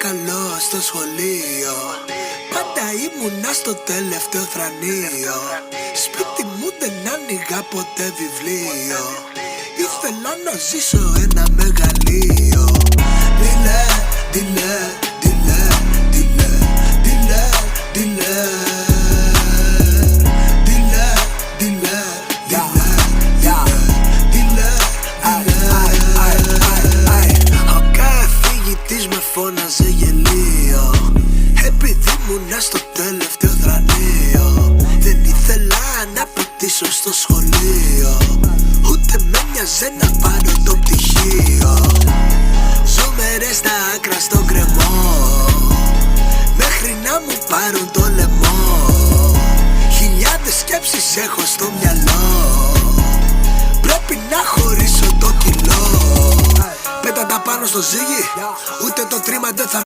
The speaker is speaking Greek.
καλό στο σχολείο. Πάντα ήμουνα στο τελευταίο θρανείο. Σπίτι μου δεν άνοιγα ποτέ βιβλίο. Ήθελα να ζήσω ένα μεγαλείο. Δειλέ, δειλέ, δειλέ, δειλέ, δειλέ, δειλέ. Φώναζε γελίο επειδή ήμουνα στο τελευταίο θρανείο. Δεν ήθελα να πατήσω στο σχολείο, ούτε με νοιάζε να πάρω το πτυχίο. Ζω μέρες στα άκρα στον κρεμό, μέχρι να μου πάρουν το λαιμό. Χιλιάδες σκέψεις έχω στο μυαλό, πρέπει να χωρίσω το κιλό. Πέτα τα πάνω στο ζύγι, ούτε το τρίμα δεν θα